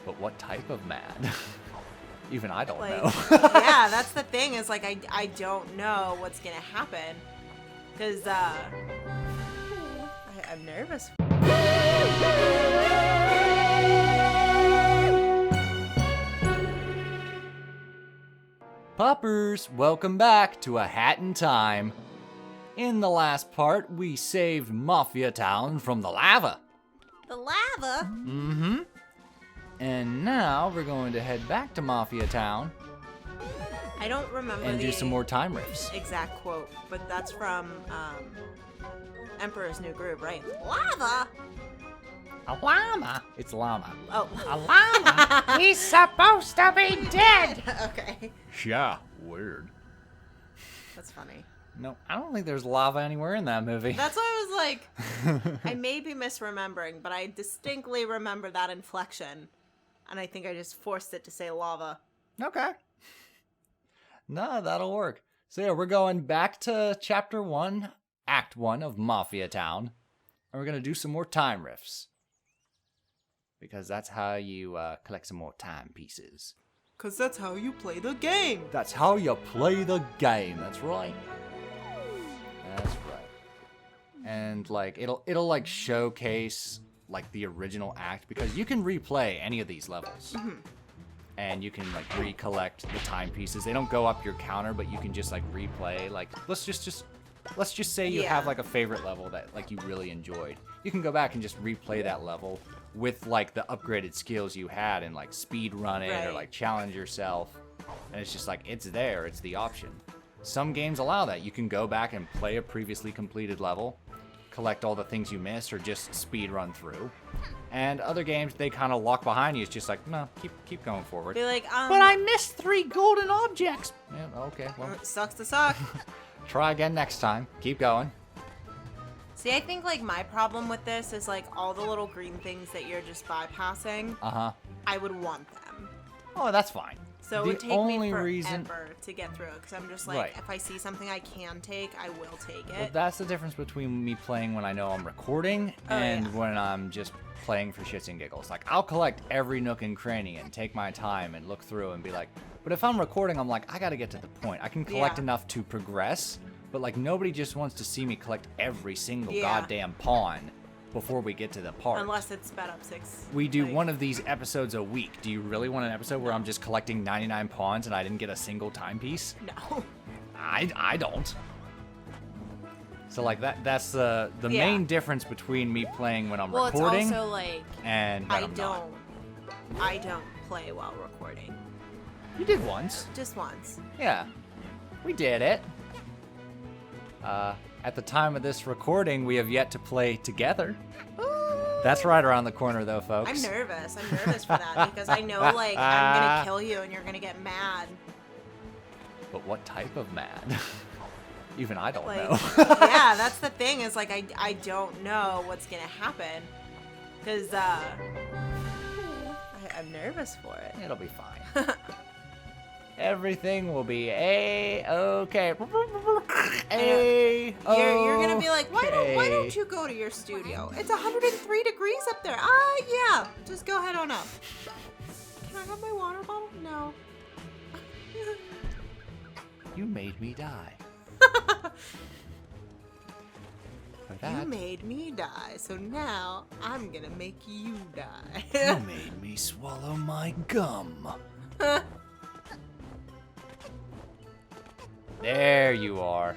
But what type of mad? Even I don't know. Yeah, that's the thing is, like, I don't know what's going to happen. Because, I'm nervous. Poppers, welcome back to A Hat in Time. In the last part, we saved Mafia Town from the lava. The lava? Mm-hmm. And now we're going to head back to Mafia Town. I don't remember and do some more time riffs. Exact quote, but that's from Emperor's New Groove, right? Lava? A llama? It's llama. Oh. A llama? He's supposed to be dead! Okay. Yeah, weird. That's funny. No, I don't think there's lava anywhere in that movie. That's why I was like, I may be misremembering, but I distinctly remember that inflection. And I think I just forced it to say lava. Okay. No, that'll work. So yeah, we're going back to Chapter 1, Act 1 of Mafia Town. And we're going to do some more time riffs. Because that's how you collect some more time pieces. Because that's how you play the game. That's how you play the game. That's right. That's right. And like it'll like showcase like the original act, because you can replay any of these levels. Mm-hmm. And you can like recollect the time pieces. They don't go up your counter, but you can just like replay. Like let's just say you have like a favorite level that like you really enjoyed. You can go back and just replay that level with like the upgraded skills you had and like speed run it or like challenge yourself. And it's just like it's there, it's the option. Some games allow that. You can go back and play a previously completed level, collect all the things you missed, or just speed run through. And other games, they kind of lock behind you. It's just like, no, keep going forward. Be like, but I missed 3 golden objects. Yeah, okay, well. Sucks to suck. Try again next time. Keep going. See, I think like my problem with this is like all the little green things that you're just bypassing. I would want them. Oh, that's fine. So it would take me forever to get through it, because I'm just like, if I see something I can take, I will take it. Well, that's the difference between me playing when I know I'm recording and when I'm just playing for shits and giggles. Like, I'll collect every nook and cranny and take my time and look through and be like, but if I'm recording, I'm like, I gotta get to the point. I can collect enough to progress, but like nobody just wants to see me collect every single goddamn pawn before we get to the part. Unless it's sped up 6. We do one of these episodes a week. Do you really want an episode where I'm just collecting 99 pawns and I didn't get a single timepiece? No. I don't. So like that's the main difference between me playing when I'm recording. Well, it's also like and when I don't play while recording. You did once. Just once. Yeah. We did it. At the time of this recording, we have yet to play together. Ooh. That's right around the corner, though, folks. I'm nervous for that, because I know, like, I'm gonna kill you and you're gonna get mad. But what type of mad? Even I don't know. Yeah, that's the thing, is, like, I don't know what's gonna happen. Because, I'm nervous for it. It'll be fine. Everything will be A-okay. You're gonna be like, why don't you go to your studio? It's 103 degrees up there. Yeah. Just go head on up. Can I have my water bottle? No. You made me die. You made me die, so now I'm gonna make you die. You made me swallow my gum. There you are.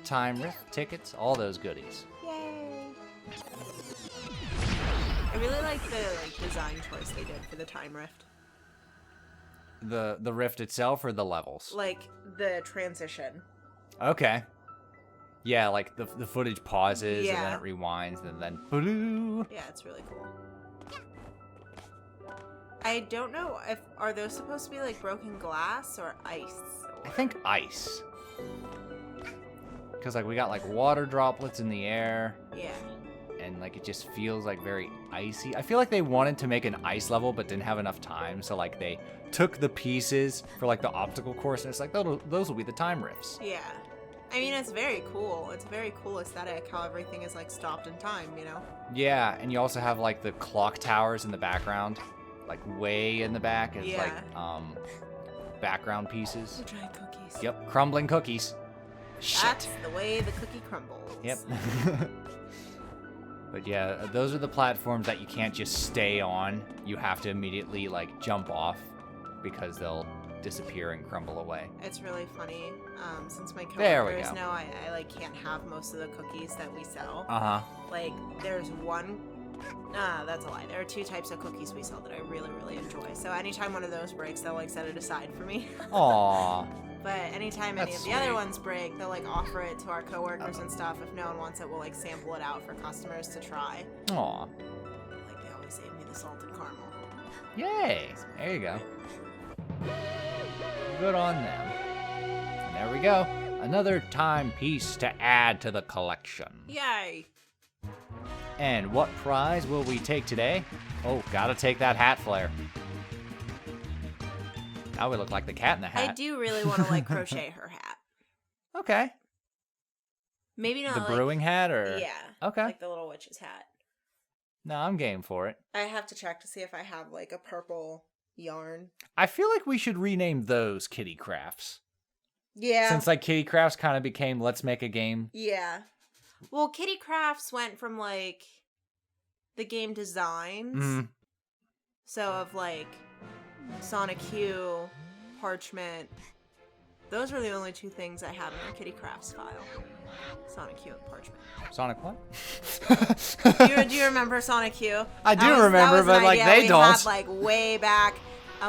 Time riff, tickets, all those goodies. Yay! I really like the design choice they did for the time rift. The rift itself or the levels? Like the transition. Okay. Yeah, like the footage pauses and then it rewinds and then blue. Yeah, it's really cool. I don't know are those supposed to be like broken glass or ice? I think ice. Because like we got like water droplets in the air. Yeah. And like it just feels like very icy. I feel like they wanted to make an ice level but didn't have enough time, so like they took the pieces for like the obstacle course and it's like those will be the time riffs. Yeah. I mean, it's very cool. It's a very cool aesthetic how everything is like stopped in time, you know? Yeah, and you also have like the clock towers in the background, like way in the back as like background pieces. The dry cookies. Yep, crumbling cookies. That's the way the cookie crumbles. Yep. But yeah, those are the platforms that you can't just stay on. You have to immediately like jump off because they'll disappear and crumble away. It's really funny. Since my There we coworkers go. know I like can't have most of the cookies that we sell. Uh-huh. Like there's one. That's a lie. There are 2 types of cookies we sell that I really, really enjoy. So anytime one of those breaks, they'll like set it aside for me. Aw. But anytime any That's of the other sweet. ones break, they'll like offer it to our coworkers and stuff. If no one wants it, we'll like sample it out for customers to try. Aw. Like they always save me the salted caramel. Yay. There you go. Good on them. And there we go. Another timepiece to add to the collection. Yay! And what prize will we take today? Oh, gotta take that hat flare. Now we look like the cat in the hat. I do really want to like crochet her hat. Okay. Maybe not The like, brewing hat or? Yeah. Okay. Like the little witch's hat. No, I'm game for it. I have to check to see if I have like a purple yarn. I feel like we should rename those Kitty Crafts. Yeah. Since like Kitty Crafts kind of became let's make a game. Yeah. Well, Kitty Crafts went from like the game designs. Mm. So of like Sonic Q, Parchment. Those were the only 2 things I had in my Kitty Crafts file. Sonic Q and Parchment. Sonic what? Do you remember Sonic Q? I do That remember, was but an like idea they we don't. Had, like way back.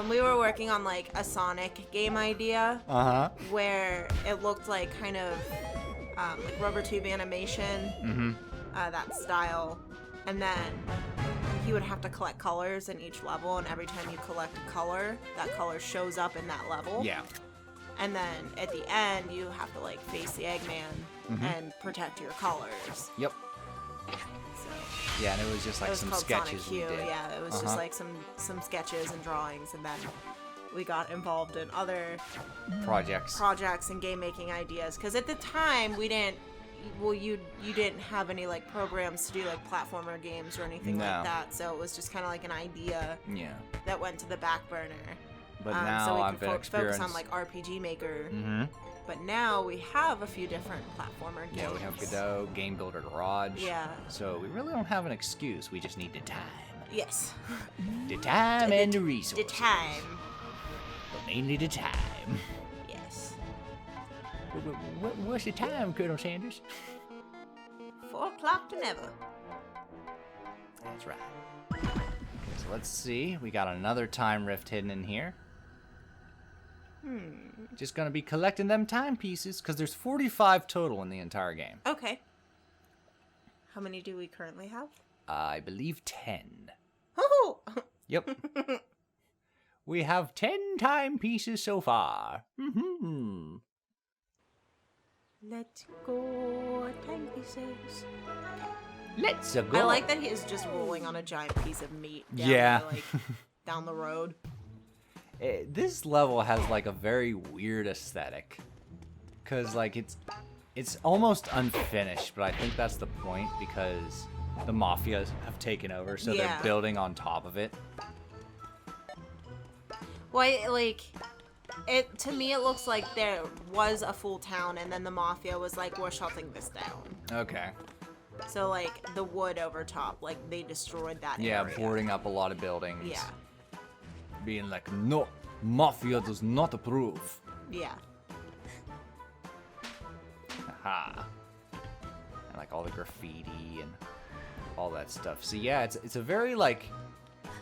We were working on like a Sonic game idea Uh-huh. where it looked like kind of like rubber tube animation, Mm-hmm. that style, and then he would have to collect colors in each level, and every time you collect a color, that color shows up in that level. Yeah. And then at the end, you have to like face the Eggman and protect your colors. Yep. So Yeah, and it was just it like was some called sketches Sonic we Q. did. Yeah, it was just like some sketches and drawings, and then we got involved in other projects. projects and game making ideas. Because at the time, we didn't. Well, you didn't have any like programs to do like platformer games or anything No. like that. So it was just kind of like an idea Yeah. that went to the back burner. But now so we I've could been focus experienced. on like RPG Maker. Mm-hmm. But now we have a few different platformer games. Yeah, we have Godot, Game Builder Garage. Yeah. So we really don't have an excuse. We just need the time. Yes. The time and the resources. The time. But mainly the time. Yes. What's the time, Colonel Sanders? 4 o'clock to never. That's right. Okay, so let's see. We got another time rift hidden in here. Just gonna be collecting them timepieces, because there's 45 total in the entire game. Okay. How many do we currently have? I believe 10. Oh! Yep. We have 10 timepieces so far. Mm-hmm. Let's go, timepieces. Let's go. I like that he is just rolling on a giant piece of meat down Yeah. the, like, down the road. This level has like a very weird aesthetic, cause like it's almost unfinished, but I think that's the point because the mafias have taken over, so Yeah. they're building on top of it. Well, to me, it looks like there was a full town, and then the mafia was like, we're shutting this down. Okay. So, like, the wood over top, like, they destroyed that Yeah, area. boarding up a lot of buildings. Yeah. Being like, no, mafia does not approve. Yeah. Aha. And like all the graffiti and all that stuff. So yeah, it's a very like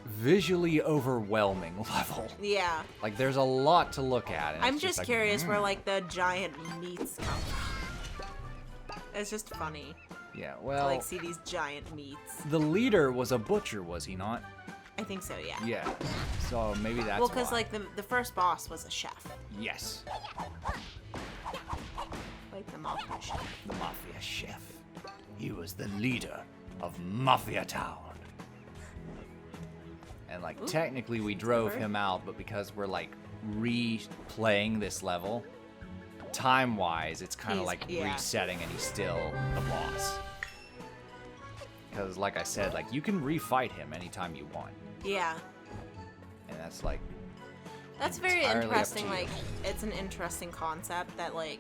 visually overwhelming level. Yeah. Like there's a lot to look at. And I'm it's just like, curious where, like, the giant meats come from. It's just funny Yeah, to, well, like, see these giant meats. the leader was a butcher, was he not? I think so, yeah. Yeah. So maybe that's Well, because, why. like, the first boss was a chef. Yes, Like, the mafia chef. the mafia chef. He was the leader of Mafia Town. And like technically we drove bird. him out, but because we're like replaying this level, time-wise, it's kind of He's- like yeah. resetting, and he's still the boss. Because, like I said, like you can refight him anytime you want, Yeah. and that's like That's very entirely up to interesting. you. Like, it's an interesting concept that, like,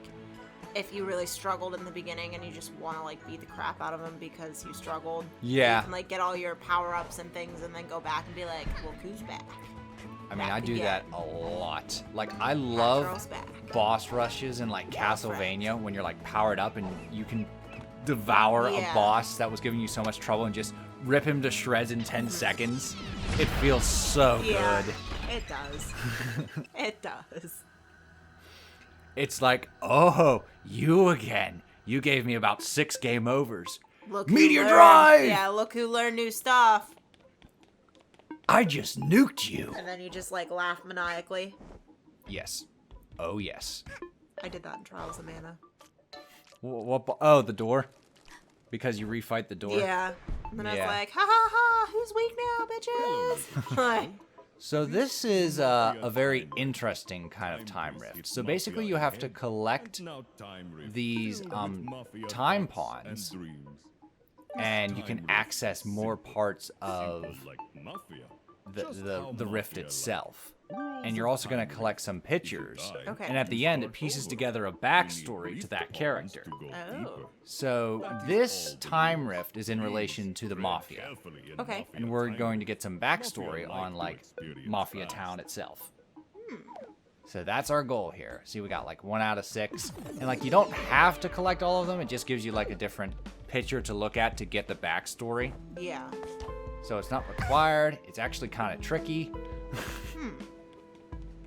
if you really struggled in the beginning and you just want to, like, beat the crap out of him because you struggled, Yeah. you can, like, get all your power-ups and things and then go back and be like, look who's back. I mean, Back I do again. that a lot. Like, I Girl's love back. boss rushes in, like, Boss Castlevania when you're, like, powered up and you can devour Yeah. a boss that was giving you so much trouble and just rip him to shreds in 10 seconds. It feels so Yeah, good. it does. It does. It's like, oh, you again. You gave me about 6 game overs. Look who Meteor learned- Drive! Yeah, look who learned new stuff. I just nuked you. And then you just, like, laugh maniacally. Yes. Oh, yes. I did that in Trials of Mana. Oh, the door? Because you refight the door? Yeah. And then I Yeah. was like, ha ha ha, who's weak now, bitches? Like, So this is a very interesting kind of time rift. So basically you have to collect these time pawns, and you can access more parts of the rift itself. And you're also going to collect some pictures. Okay. And at the end, it pieces together a backstory to that character. Oh. So this time rift is in relation to the Mafia. Okay. And we're going to get some backstory on, like, Mafia Town itself. So that's our goal here. See, we got, like, 1 out of 6. And, like, you don't have to collect all of them. It just gives you, like, a different picture to look at to get the backstory. Yeah. So it's not required. It's actually kind of tricky.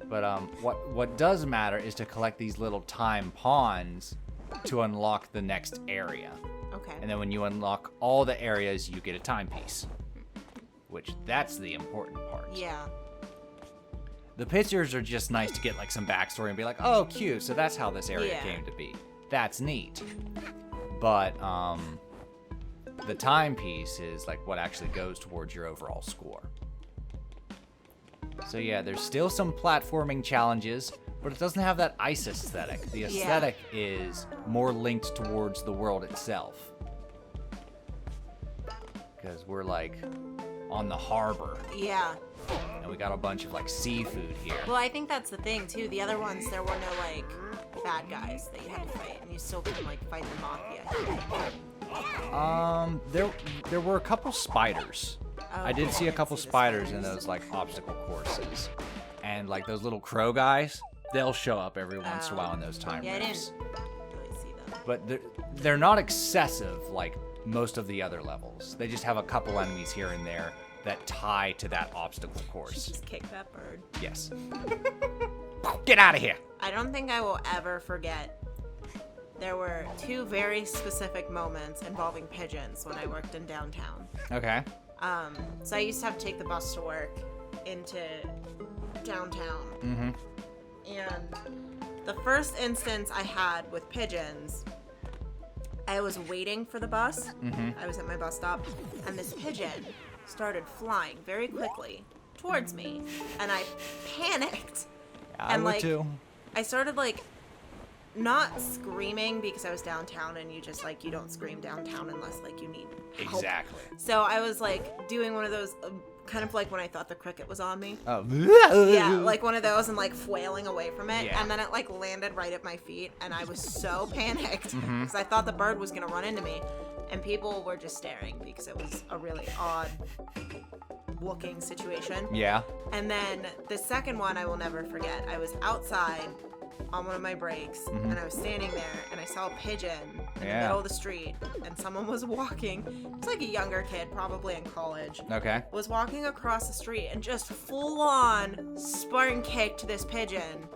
But what does matter is to collect these little time pawns to unlock the next area. Okay. And then when you unlock all the areas, you get a timepiece. Which, that's the important part. Yeah. The pictures are just nice to get, like, some backstory and be like, oh, cute, so that's how this area Yeah. came to be. That's neat. But, the timepiece is, like, what actually goes towards your overall score. So yeah, there's still some platforming challenges, but it doesn't have that ice aesthetic. The aesthetic is more linked towards the world itself. Because we're, like, on the harbor, Yeah. and we got a bunch of, like, seafood here. Well, I think that's the thing too. The other ones, there were no like bad guys that you had to fight, and you still couldn't like fight the mafia. There were a couple spiders. Oh, I did okay, see a I couple see the spiders in those, like, obstacle courses. And, like, those little crow guys, they'll show up every once in a while in those time Yeah, I rifts. didn't really see them. But they're not excessive like most of the other levels. They just have a couple enemies here and there that tie to that obstacle course. Just kick that bird. Yes. Get out of here! I don't think I will ever forget. There were 2 very specific moments involving pigeons when I worked in downtown. Okay. So I used to have to take the bus to work into downtown. Mm-hmm. And the first instance I had with pigeons, I was waiting for the bus. I was at my bus stop, and this pigeon started flying very quickly towards me, and I panicked. I And, would like, too. I started like not screaming because I was downtown, and you just like you don't scream downtown unless like you need help. Exactly. So I was like doing one of those kind of like when I thought the cricket was on me. Oh. Yeah, like one of those and like flailing away from it. Yeah. And then it like landed right at my feet, and I was so panicked Mm-hmm. because I thought the bird was gonna run into me, and people were just staring because it was a really odd looking situation. Yeah. And then the second one I will never forget. I was outside on one of my breaks, and I was standing there, and I saw a pigeon in the Yeah. middle of the street, and someone was walking. It's like a younger kid, probably in college. Okay. Was walking across the street and just full on Spartan kicked this pigeon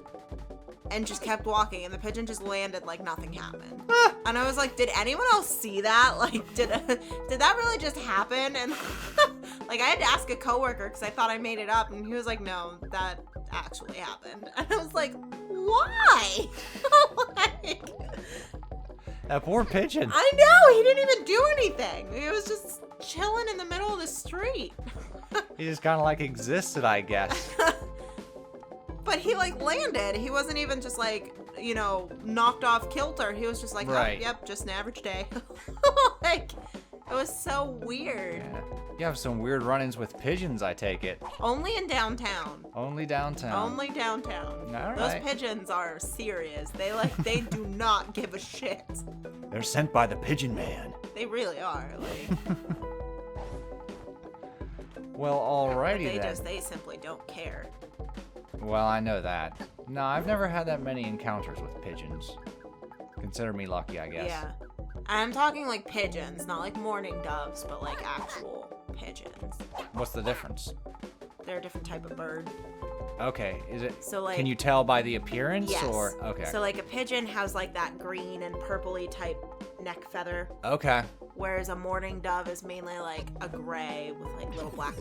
and just kept walking, and the pigeon just landed like nothing happened. And I was like, did anyone else see that? Like, did that really just happen? And like I had to ask a coworker because I thought I made it up, and he was like, no, that actually happened. And I was like, why? Like, That poor pigeon. I know, he didn't even do anything. He was just chilling in the middle of the street. He just kind of like existed, I guess. But he like landed. He wasn't even just like you know, knocked off kilter. He was just like, Right. oh, yep, just an average day. Like, it was so weird. Yeah. You have some weird run-ins with pigeons, I take it. Only in downtown. Only downtown. Only downtown. All Those right. pigeons are serious. They do not give a shit. They're sent by the Pigeon Man. They really are. Like, Well, alrighty then. they simply don't care. Well, I know that. No, I've never had that many encounters with pigeons. Consider me lucky, I guess. Yeah. I'm talking like pigeons, not like mourning doves, but like actual pigeons. What's the difference? They're a different type of bird. Okay, is it? So like, Can you tell by the appearance, yes. or okay? So like a pigeon has like that green and purpley type neck feather, Okay. whereas a mourning dove is mainly like a gray with like little black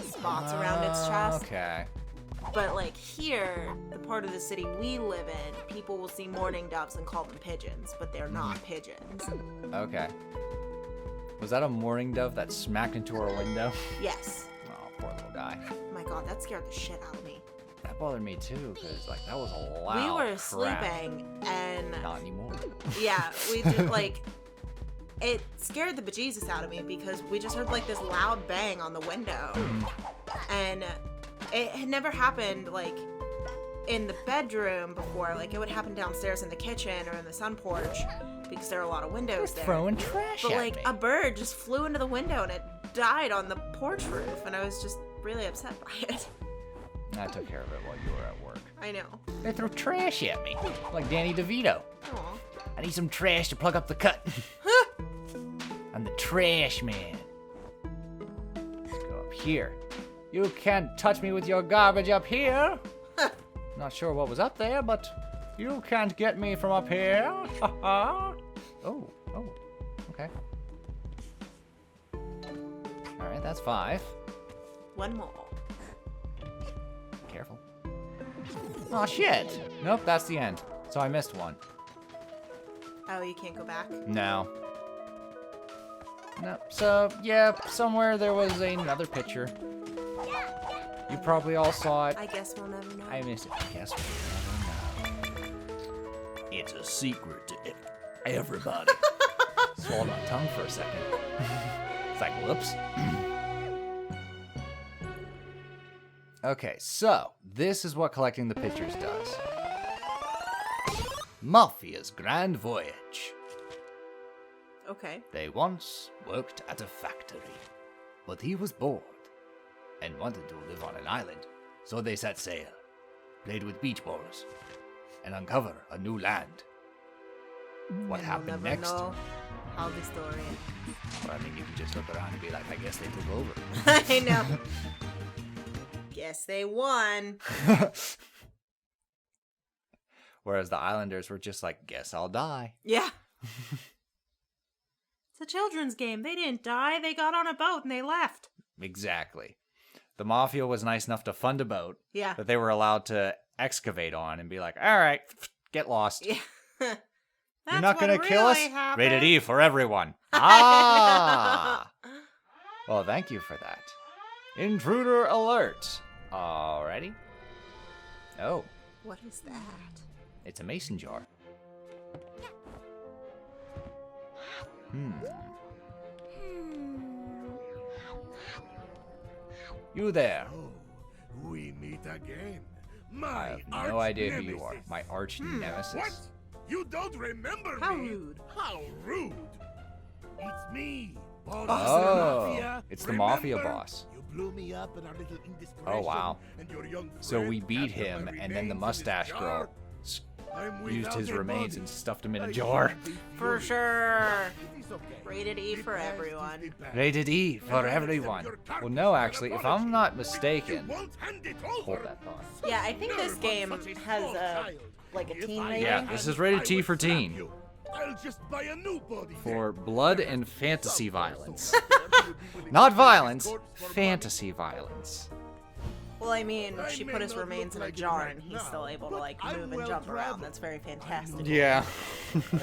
spots around its chest. Okay. But like here, the part of the city we live in, people will see mourning doves and call them pigeons, but they're not pigeons. Okay. Was that a mourning dove that smacked into our window? Yes. Oh, poor little guy. Oh my god, that scared the shit out of me. That bothered me too, because like that was a loud We were crap. sleeping and Not anymore. yeah, we did like it scared the bejesus out of me because we just heard like this loud bang on the window. And it had never happened like in the bedroom before. Like it would happen downstairs in the kitchen or in the sun porch because there are a lot of windows there. Throwing trash But at like me. a bird just flew into the window and it died on the porch roof, and I was just really upset by it. I took care of it while you were at work. I know. They threw trash at me, like Danny DeVito. Aw. I need some trash to plug up the cut. I'm the trash man. Let's go up here. You can't touch me with your garbage up here. Not sure what was up there, but you can't get me from up here. Oh, okay. All right, that's 5. One more. Careful. Oh shit. Nope, that's the end. So I missed one. Oh, you can't go back? No. No. So, yeah, somewhere there was another picture. You probably all saw it. I guess we'll never know. I miss it. Guess we'll never know. It's a secret to everybody. Swallowed my tongue for a second. It's like, whoops. Okay, so this is what collecting the pictures does. Mafia's Grand Voyage. Okay. They once worked at a factory, but he was bored and wanted to live on an island, so they set sail, played with beach balls, and uncover a new land. What And happened we'll never next? know how the story Well, I mean, you can just look around and be like, I guess they took over. I know. Guess they won. Whereas the Islanders were just like, guess I'll die. Yeah. It's a children's game. They didn't die. They got on a boat and they left. Exactly. The Mafia was nice enough to fund a boat Yeah. that they were allowed to excavate on and be like, all right, get lost. Yeah. You're not going to kill us? Happened. Rated E for everyone. Ah! Well, thank you for that. Intruder alert. Alrighty. Oh, What is that? it's a mason jar. You there. Oh, we meet again. I My have no idea who you are. arch-nemesis. My arch nemesis. What? You don't remember How me? rude. How rude. It's me, boss Oh, of the Mafia. it's the Mafia Remember? boss. You blew me up in our little indiscretion. Oh, wow. And your young So we friend beat captured him, my and then the remains in mustache his girl jar. I'm used without his a remains body. and stuffed him in a I jar. shall be For furious. sure. It is okay. Rated E The for past is everyone. the past. Rated E And for I accept everyone. your Well, no, tartness actually, and if I'm not apology. mistaken, You won't hand it hold over. that thought. Yeah, I think this Never game such a has small a child. like a If teen I rating. Yeah, had this a is rated hand, T I for would slap teen. you. I'll just buy a new body For then. blood and fantasy violence. So you would be willing Not to violence, take his corpse for money? fantasy violence. Well, I mean, I she may put his not remains in look a like it jar right and he's now, still able to but like I'm move and well jump around. traveled. That's very fantastic. Yeah.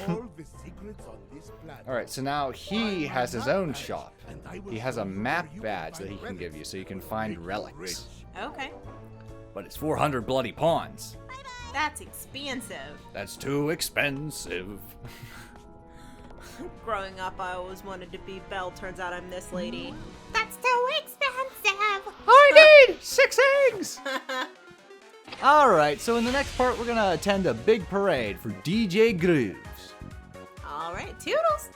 All the secrets on this planet. Alright, so now he has his own shop. And I will He has a show you map where you badge can that he find can give you relics so you can that will find make you relics. rich. Okay. But it's 400 bloody pawns. That's expensive. That's too expensive. Growing up, I always wanted to be Belle. Turns out I'm this lady. That's too expensive. I need 6 eggs! Alright, so in the next part, we're gonna attend a big parade for DJ Grooves. All right, toodles.